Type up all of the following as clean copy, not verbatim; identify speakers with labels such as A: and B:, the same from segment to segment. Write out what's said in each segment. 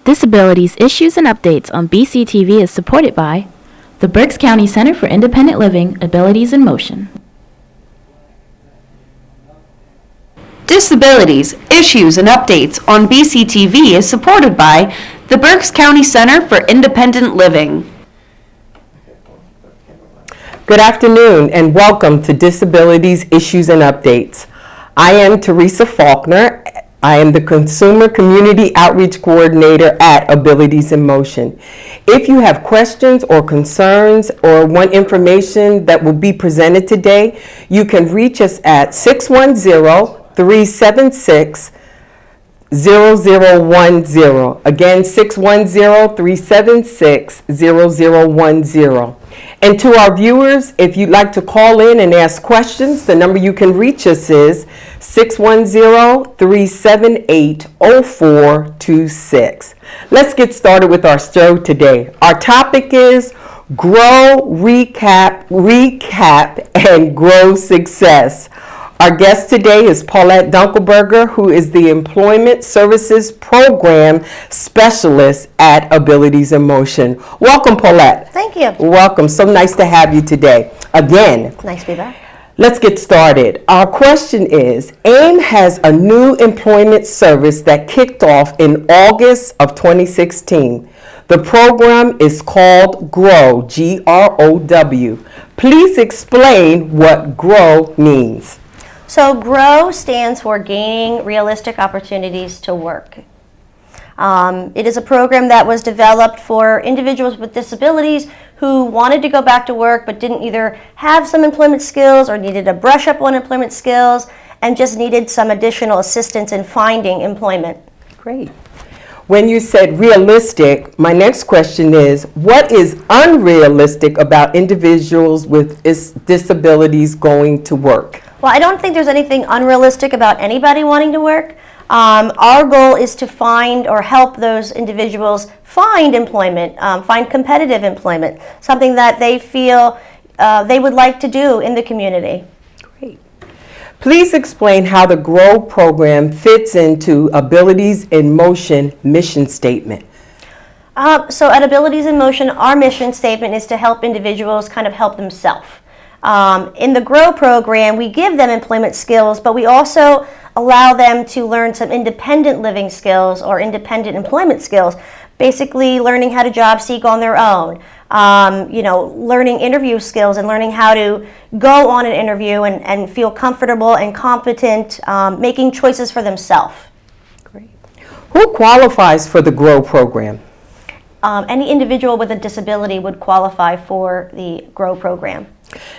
A: Disabilities Issues and Updates on BCTV is supported by the Berks County Center for Independent Living, Abilities in Motion.
B: Disabilities Issues and Updates on BCTV is supported by the Berks County Center for Independent Living.
C: Good afternoon and welcome to Disabilities Issues and Updates. I am Teresa Faulkner. I am the Consumer Community Outreach Coordinator at Abilities in Motion. If you have questions or concerns or want information that will be presented today, you can reach us at 610-376-0010. Again, 610-376-0010. And to our viewers, if you'd like to call in and ask questions, the number you can reach us is 610-378-0426. Let's get started with our show today. Our topic is Grow, Recap, and Grow Success. Our guest today is Paulette Dunkelberger, who is the Employment Services Program Specialist at Abilities in Motion. Welcome, Paulette.
D: Thank you.
C: Welcome. So nice to have you today. Again.
D: Nice to be back.
C: Let's get started. Our question is, AIM has a new employment service that kicked off in August of 2016. The program is called GROW, G-R-O-W. Please explain what GROW means.
D: So GROW stands for Gaining Realistic Opportunities to Work. It is a program that was developed for individuals with disabilities who wanted to go back to work but didn't either have some employment skills or needed to brush up on employment skills and just needed some additional assistance in finding employment.
C: Great. When you said realistic, my next question is, what is unrealistic about individuals with disabilities going to work?
D: Well, I don't think there's anything unrealistic about anybody wanting to work. Our goal is to find or help those individuals find employment, find competitive employment, something that they feel they would like to do in the community.
C: Great. Please explain how the GROW program fits into Abilities in Motion mission statement.
D: So at Abilities in Motion, our mission statement is to help individuals kind of help themselves. In the GROW program, we give them employment skills, but we also allow them to learn some independent living skills or independent employment skills, basically learning how to job seek on their own, learning interview skills and learning how to go on an interview and feel comfortable and competent, making choices for themselves.
C: Great. Who qualifies for the GROW program?
D: Any individual with a disability would qualify for the GROW program.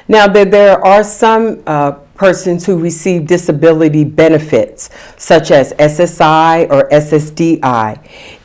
C: Now, there are some persons who receive disability benefits, such as SSI or SSDI.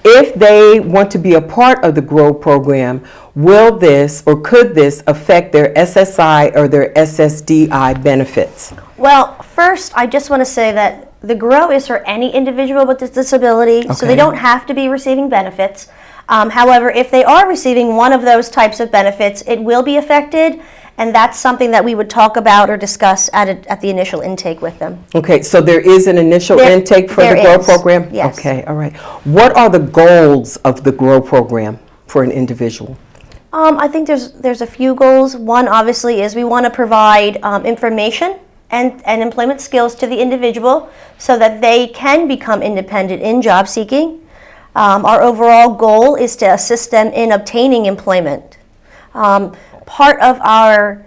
C: If they want to be a part of the GROW program, will this or could this affect their SSI or their SSDI benefits?
D: Well, first, I just want to say that the GROW is for any individual with this disability, so they don't have to be receiving benefits. However, if they are receiving one of those types of benefits, it will be affected, and that's something that we would talk about or discuss at the initial intake with them.
C: Okay, so there is an initial intake for the GROW program?
D: Yes.
C: Okay, all right. What are the goals of the GROW program for an individual?
D: I think there's a few goals. One, obviously, is we want to provide information and employment skills to the individual so that they can become independent in job seeking. Our overall goal is to assist them in obtaining employment. Part of our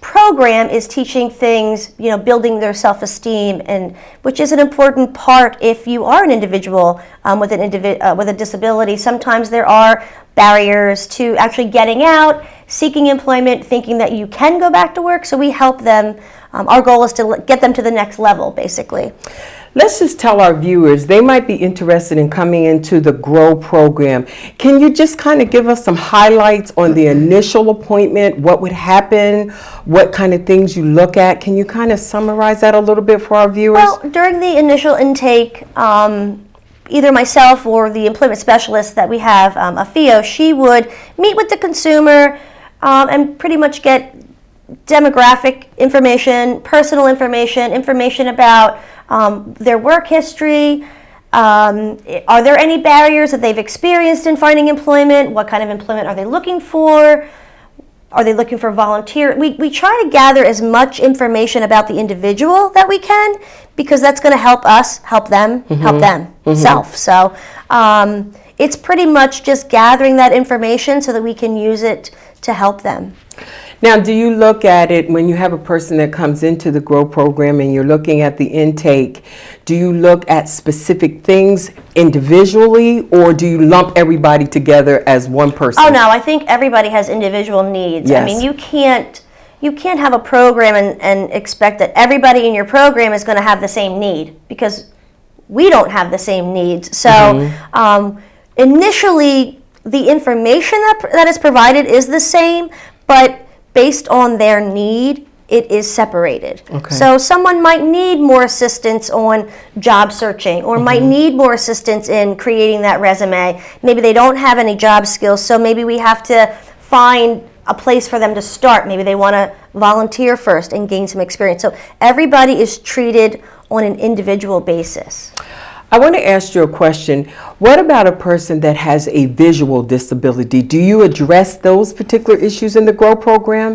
D: program is teaching things, building their self-esteem, and which is an important part if you are an individual with a disability. Sometimes there are barriers to actually getting out, seeking employment, thinking that you can go back to work. So we help them. Our goal is to get them to the next level, basically.
C: Let's just tell our viewers, they might be interested in coming into the GROW program. Can you just kind of give us some highlights on the initial appointment, what would happen, what kind of things you look at? Can you kind of summarize that a little bit for our viewers?
D: Well, during the initial intake, either myself or the employment specialist that we have, Afio, she would meet with the consumer and pretty much get demographic information, personal information about their work history, Are there any barriers that they've experienced in finding employment? What kind of employment are they looking for? Are they looking for volunteer? We try to gather as much information about the individual that we can, because that's going to help us help them self. So it's pretty much just gathering that information so that we can use it to help them.
C: Now, do you look at it when you have a person that comes into the GROW program and you're looking at the intake, do you look at specific things individually, or do you lump everybody together as one person?
D: Oh no, I think everybody has individual needs.
C: Yes.
D: I mean, you can't have a program and expect that everybody in your program is going to have the same need, because we don't have the same needs. So initially, the information that is provided is the same, but based on their need, it is separated.
C: Okay.
D: So someone might need more assistance on job searching, or might need more assistance in creating that resume. Maybe they don't have any job skills, so maybe we have to find a place for them to start. Maybe they want to volunteer first and gain some experience. So everybody is treated on an individual basis.
C: I want to ask you a question. What about a person that has a visual disability? Do you address those particular issues in the GROW program?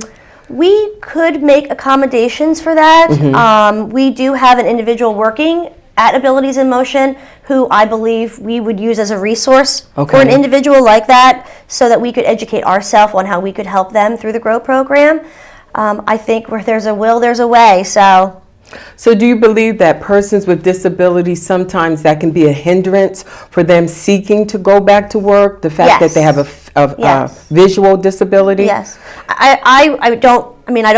D: We could make accommodations for that. We do have an individual working at Abilities in Motion who I believe we would use as a resource for an individual like that, so that we could educate ourselves on how we could help them through the GROW program. I think where there's a will, there's a way.
C: So do you believe that persons with disabilities, sometimes that can be a hindrance for them seeking to go back to work? The fact that they have a visual disability?
D: Yes. I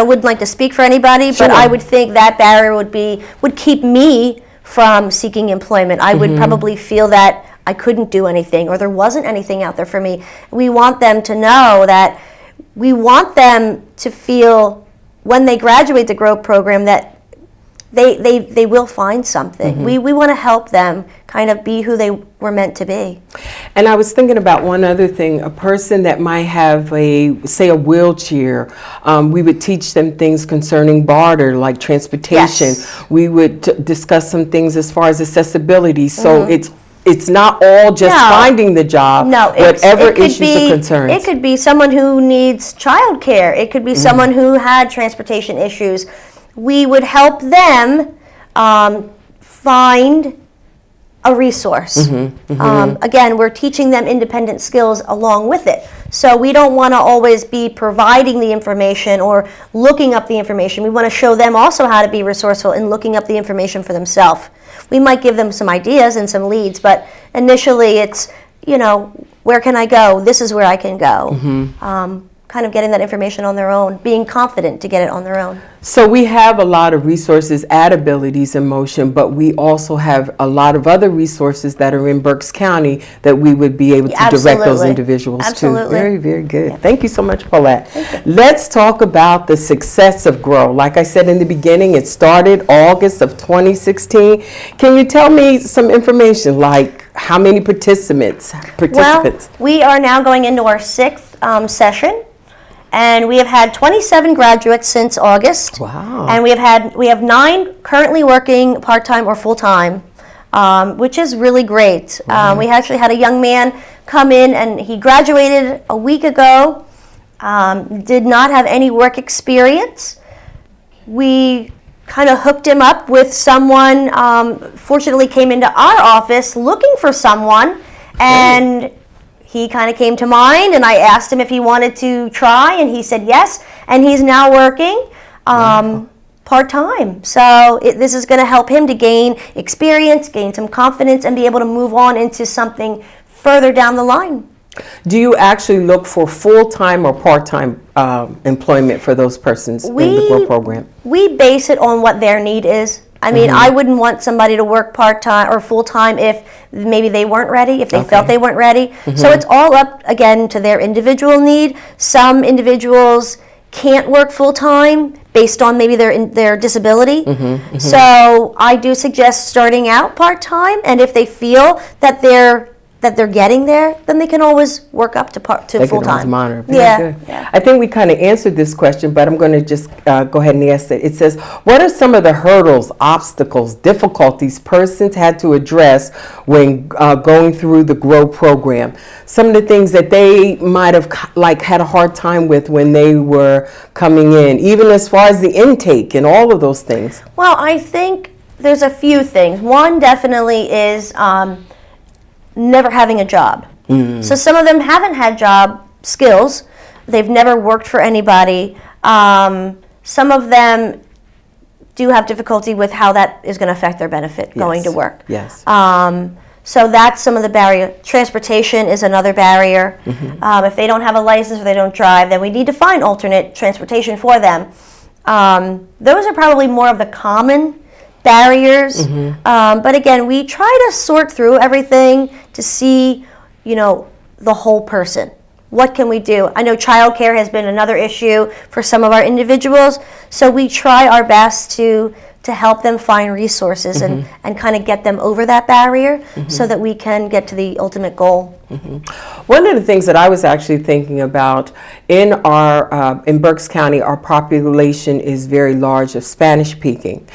D: wouldn't like to speak for anybody,
C: Sure.
D: but I would think that barrier would keep me from seeking employment. I would probably feel that I couldn't do anything, or there wasn't anything out there for me. We want them to know that we want them to feel when they graduate the GROW program that they will find something. We want to help them kind of be who they were meant to be.
C: And I was thinking about one other thing. A person that might have a wheelchair, we would teach them things concerning barter, like transportation.
D: Yes.
C: We would discuss some things as far as accessibility. So it's not all just finding the job.
D: No,
C: whatever issues or concerns.
D: It could be someone who needs childcare. It could be someone who had transportation issues. We would help them find a resource. Again, we're teaching them independent skills along with it. So we don't want to always be providing the information or looking up the information. We want to show them also how to be resourceful in looking up the information for themselves. We might give them some ideas and some leads, but initially it's, where can I go? This is where I can go. Kind of getting that information on their own, being confident to get it on their own.
C: So we have a lot of resources at Abilities in Motion, but we also have a lot of other resources that are in Berks County that we would be able to direct those individuals to. Very, very good. Yeah. Thank you so much, Paulette. Let's talk about the success of GROW. Like I said in the beginning, it started August of 2016. Can you tell me some information, like how many participants?
D: Well, we are now going into our 6th session. And we have had 27 graduates since August.
C: Wow.
D: And we have 9 currently working part-time or full-time, which is really great. We actually had a young man come in, and he graduated a week ago, did not have any work experience. We kind of hooked him up with someone, fortunately came into our office looking for someone, and he kind of came to mind, and I asked him if he wanted to try, and he said yes, and he's now working part-time. So this is going to help him to gain experience, gain some confidence, and be able to move on into something further down the line.
C: Do you actually look for full-time or part-time employment for those persons in the GROW program? We
D: base it on what their need is. I mean, I wouldn't want somebody to work part-time or full-time if maybe they weren't ready, if they felt they weren't ready. So it's all up, again, to their individual need. Some individuals can't work full-time based on maybe their disability. So I do suggest starting out part-time, and if they feel that they're that they're getting there, then they can always work up to
C: They
D: full
C: can always
D: time.
C: monitor. Very
D: Yeah,
C: good.
D: yeah.
C: I think we kind of answered this question, but I'm going to just go ahead and ask it. It says, what are some of the hurdles, obstacles, difficulties persons had to address when going through the GROW program? Some of the things that they might have had a hard time with when they were coming in, even as far as the intake and all of those things.
D: Well, I think there's a few things. One definitely is never having a job. So some of them haven't had job skills. They've never worked for anybody. Some of them do have difficulty with how that is going to affect their benefit going to work.
C: Yes.
D: So that's some of the barrier. Transportation is another barrier. If they don't have a license or they don't drive, then we need to find alternate transportation for them. Those are probably more of the common barriers. But again, we try to sort through everything to see, the whole person. What can we do? I know childcare has been another issue for some of our individuals, so we try our best to help them find resources and kind of get them over that barrier so that we can get to the ultimate goal.
C: One of the things that I was actually thinking about in Berks County, our population is very large of Spanish speaking.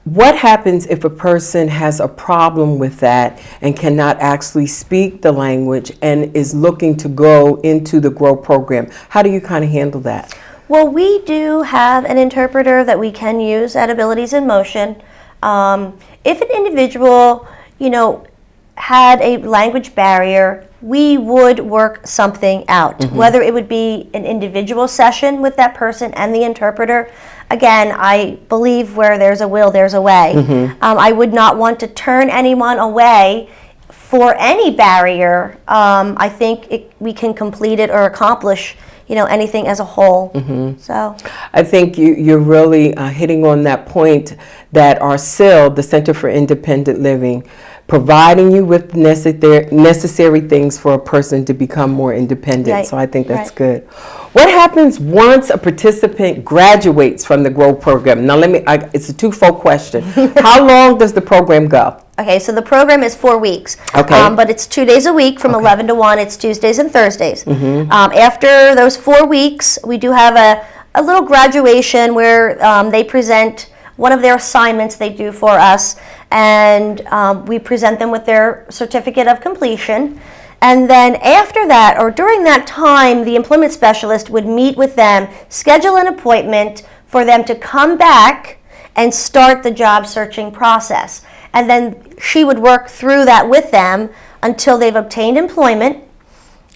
C: What happens if a person has a problem with that and cannot actually speak the language and is looking to go into the GROW program? How do you kind of handle that?
D: Well, we do have an interpreter that we can use at Abilities in Motion. If an individual, had a language barrier, we would work something out, whether it would be an individual session with that person and the interpreter. Again, I believe where there's a will, there's a way. I would not want to turn anyone away for any barrier. I think we can complete it or accomplish anything as a whole. So
C: I think you're really hitting on that point that our CIL, the Center for Independent Living, providing you with necessary things for a person to become more independent.
D: Right,
C: So I think that's
D: right.
C: good. What happens once a participant graduates from the GROW program? Now it's a twofold question. How long does the program go?
D: Okay, so the program is 4 weeks.
C: Okay.
D: But it's 2 days a week from 11 to 1. It's Tuesdays and Thursdays. After those 4 weeks, we do have a little graduation where they present one of their assignments they do for us, and we present them with their certificate of completion. And then after that, or during that time, the employment specialist would meet with them, schedule an appointment for them to come back and start the job searching process. And then she would work through that with them until they've obtained employment.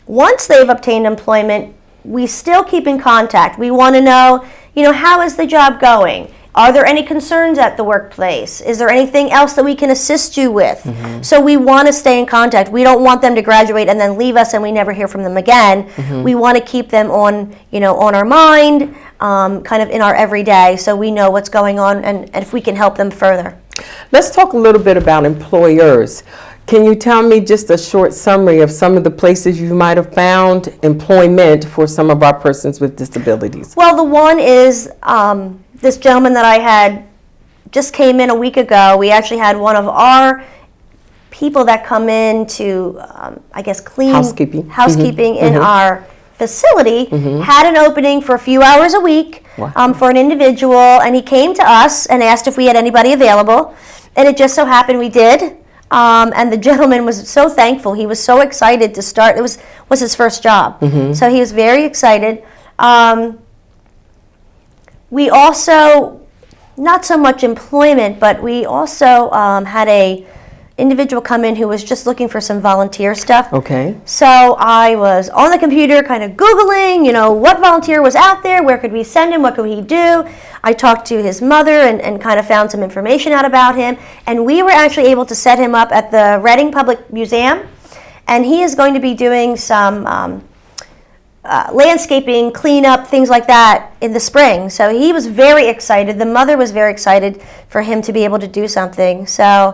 D: Once they've obtained employment, we still keep in contact. We want to know, how is the job going? Are there any concerns at the workplace? Is there anything else that we can assist you with? So we want to stay in contact. We don't want them to graduate and then leave us and we never hear from them again. We want to keep them on our mind, kind of in our everyday, so we know what's going on and if we can help them further.
C: Let's talk a little bit about employers. Can you tell me just a short summary of some of the places you might have found employment for some of our persons with disabilities?
D: Well, the one is this gentleman that I had just came in a week ago. We actually had one of our people that come in to, clean
C: Housekeeping.
D: in our facility, had an opening for a few hours a week for an individual, and he came to us and asked if we had anybody available, and it just so happened we did. And the gentleman was so thankful. He was so excited to start. It was his first job, so he was very excited. We also, not so much employment, but we also had a individual come in who was just looking for some volunteer stuff.
C: Okay.
D: So I was on the computer kind of Googling, what volunteer was out there, where could we send him, what could he do. I talked to his mother and kind of found some information out about him. And we were actually able to set him up at the Reading Public Museum. And he is going to be doing some landscaping, cleanup, things like that in the spring. So he was very excited. The mother was very excited for him to be able to do something. So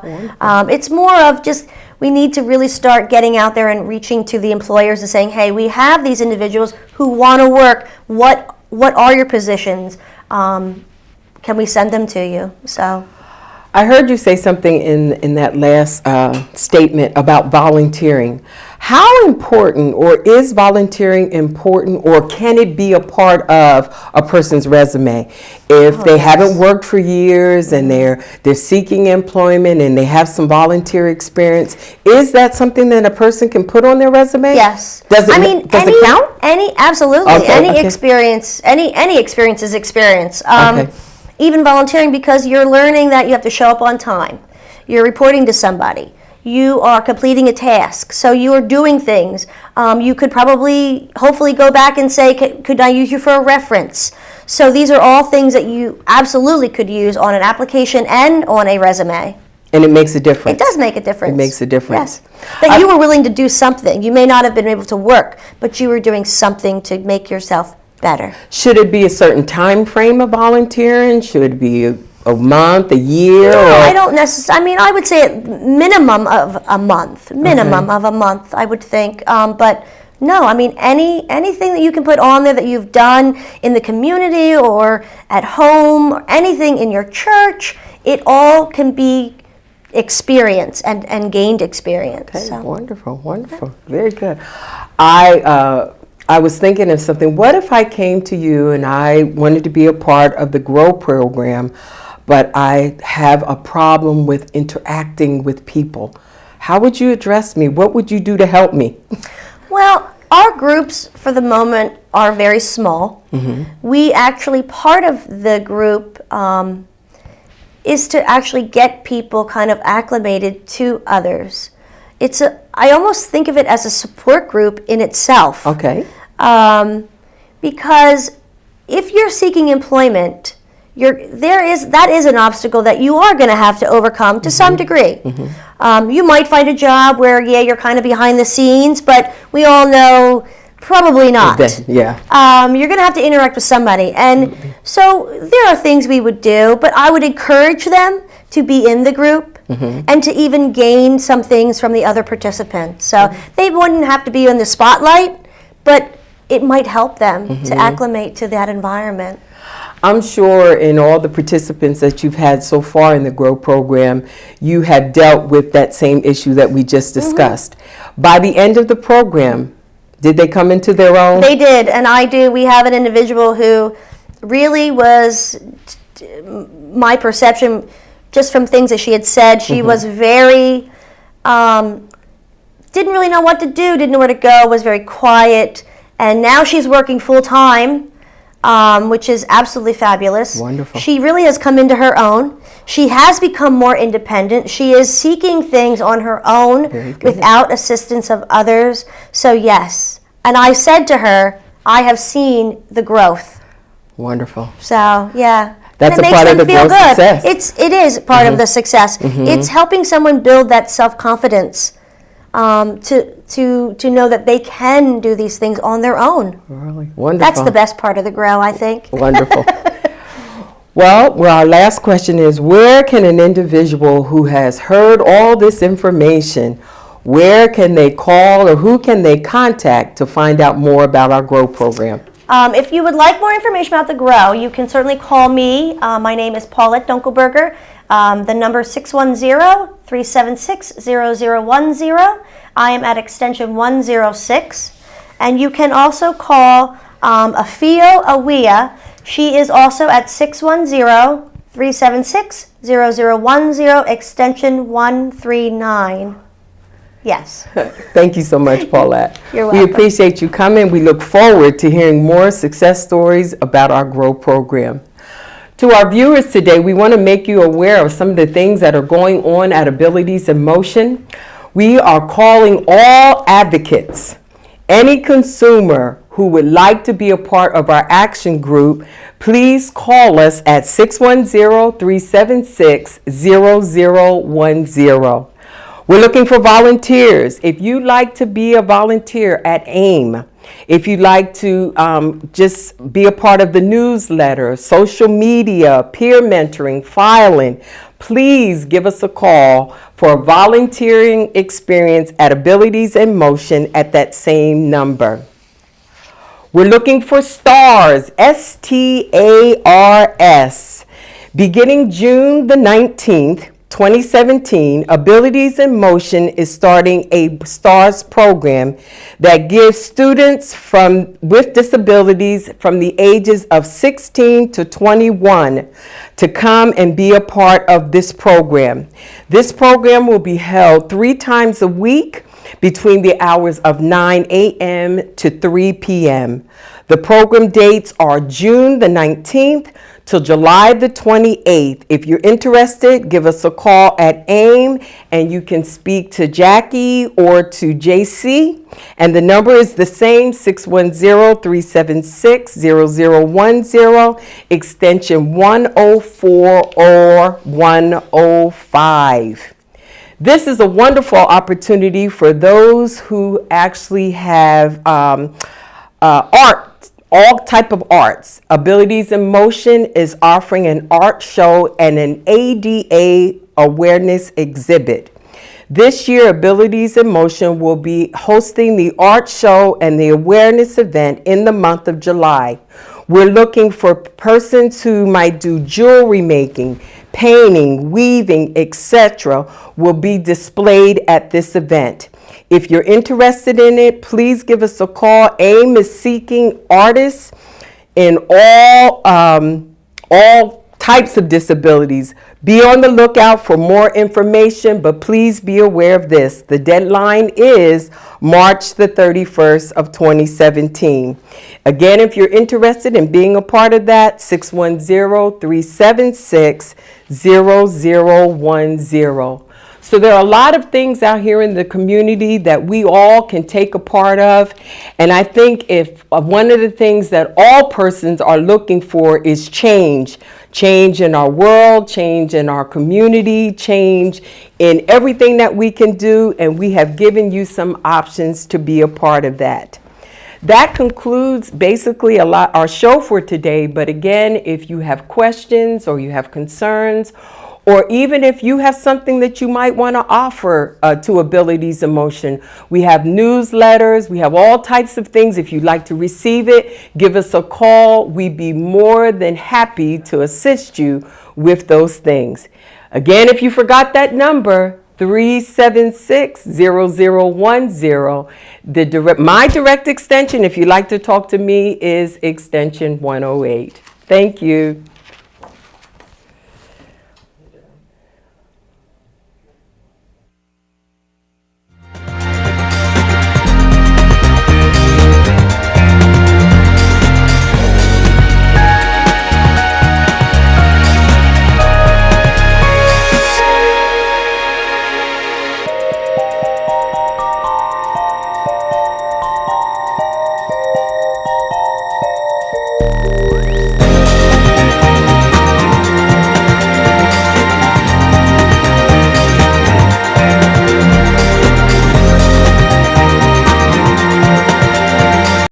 D: it's more of just, we need to really start getting out there and reaching to the employers and saying, hey, we have these individuals who want to work. What are your positions? Can we send them to you? So
C: I heard you say something in that last statement about volunteering. How important, or is volunteering important, or can it be a part of a person's resume? If they haven't worked for years and they're seeking employment and they have some volunteer experience, is that something that a person can put on their resume?
D: Yes.
C: Does it,
D: I mean,
C: does it count?
D: Absolutely.
C: Okay,
D: any
C: okay.
D: experience, any experience is experience.
C: Okay.
D: Even volunteering, because you're learning that you have to show up on time. You're reporting to somebody. You are completing a task. So you are doing things. You could probably, hopefully go back and say, could I use you for a reference? So these are all things that you absolutely could use on an application and on a resume.
C: And it makes a difference.
D: It does make a difference.
C: It makes a difference.
D: Yes. That you were willing to do something. You may not have been able to work, but you were doing something to make yourself better.
C: Should it be a certain time frame of volunteering? Should it be a month, a year?
D: No,
C: or?
D: I don't necessarily. I mean, I would say a minimum of a month. Minimum of a month, I would think. But no, I mean, anything that you can put on there that you've done in the community or at home or anything in your church, it all can be experience and gained experience.
C: Okay,
D: So.
C: wonderful, wonderful. Very good. I was thinking of something. What if I came to you and I wanted to be a part of the GROW program, but I have a problem with interacting with people? How would you address me? What would you do to help me?
D: Well, our groups for the moment are very small. We actually, part of the group is to actually get people kind of acclimated to others. I almost think of it as a support group in itself.
C: Okay.
D: Because if you're seeking employment, that is an obstacle that you are going to have to overcome to some degree. You might find a job where, you're kind of behind the scenes, but we all know probably not.
C: Yeah.
D: You're going to have to interact with somebody. And so there are things we would do, but I would encourage them to be in the group and to even gain some things from the other participants. So they wouldn't have to be in the spotlight, but it might help them to acclimate to that environment.
C: I'm sure in all the participants that you've had so far in the GROW program, you have dealt with that same issue that we just discussed. By the end of the program, did they come into their own?
D: They did, and I do. We have an individual who really was, my perception, just from things that she had said, she was very, didn't really know what to do, didn't know where to go, was very quiet, and now she's working full time, which is absolutely fabulous.
C: Wonderful.
D: She really has come into her own. She has become more independent. She is seeking things on her own without assistance of others. So yes, and I said to her, I have seen the growth.
C: Wonderful.
D: So yeah.
C: That's
D: and
C: a
D: it makes
C: part of
D: them
C: the
D: feel
C: growth
D: good.
C: success.
D: It is part of the success. It's helping someone build that self-confidence to know that they can do these things on their own.
C: Really? Wonderful.
D: That's the best part of the GROW, I think.
C: Wonderful. Well, our last question is, where can an individual who has heard all this information, where can they call or who can they contact to find out more about our GROW program?
D: If you would like more information about the GROW, you can certainly call me. My name is Paulette Dunkelberger. The number is 610-376-0010. I am at extension 106. And you can also call Afio Awia. She is also at 610-376-0010, extension 139. Yes.
C: Thank you so much, Paulette.
D: You're
C: We
D: welcome.
C: appreciate you coming. We look forward to hearing more success stories about our GROW program. To our viewers today, we want to make you aware of some of the things that are going on at Abilities in Motion. We are calling all advocates, any consumer who would like to be a part of our action group, please call us at 610-376-0010. We're looking for volunteers. If you'd like to be a volunteer at AIM, if you'd like to just be a part of the newsletter, social media, peer mentoring, filing, please give us a call for a volunteering experience at Abilities in Motion at that same number. We're looking for STARS, STARS. Beginning June the 19th, 2017, Abilities in Motion is starting a STARS program that gives students with disabilities from the ages of 16 to 21 to come and be a part of this program. This program will be held 3 times a week between the hours of 9 a.m. to 3 p.m. The program dates are June the 19th till July the 28th. If you're interested, give us a call at AIM and you can speak to Jackie or to JC. And the number is the same, 610-376-0010, extension 104 or 105. This is a wonderful opportunity for those who actually have art, all type of arts. Abilities in Motion is offering an art show and an ADA awareness exhibit. This year, Abilities in Motion will be hosting the art show and the awareness event in the month of July. We're looking for persons who might do jewelry making, painting, weaving, etc. will be displayed at this event. If you're interested in it, please give us a call. AIM is seeking artists in all types of disabilities. Be on the lookout for more information, but please be aware of this. The deadline is March the 31st of 2017. Again, if you're interested in being a part of that, 610-376-0010. So there are a lot of things out here in the community that we all can take a part of. And I think if one of the things that all persons are looking for is change in our world, change in our community, change in everything that we can do. And we have given you some options to be a part of that. That concludes basically our show for today. But again, if you have questions or you have concerns, or even if you have something that you might want to offer to Abilities in Motion, we have newsletters, we have all types of things. If you'd like to receive it, give us a call. We'd be more than happy to assist you with those things. Again, if you forgot that number, 376-0010. My direct extension, if you'd like to talk to me, is extension 108. Thank you.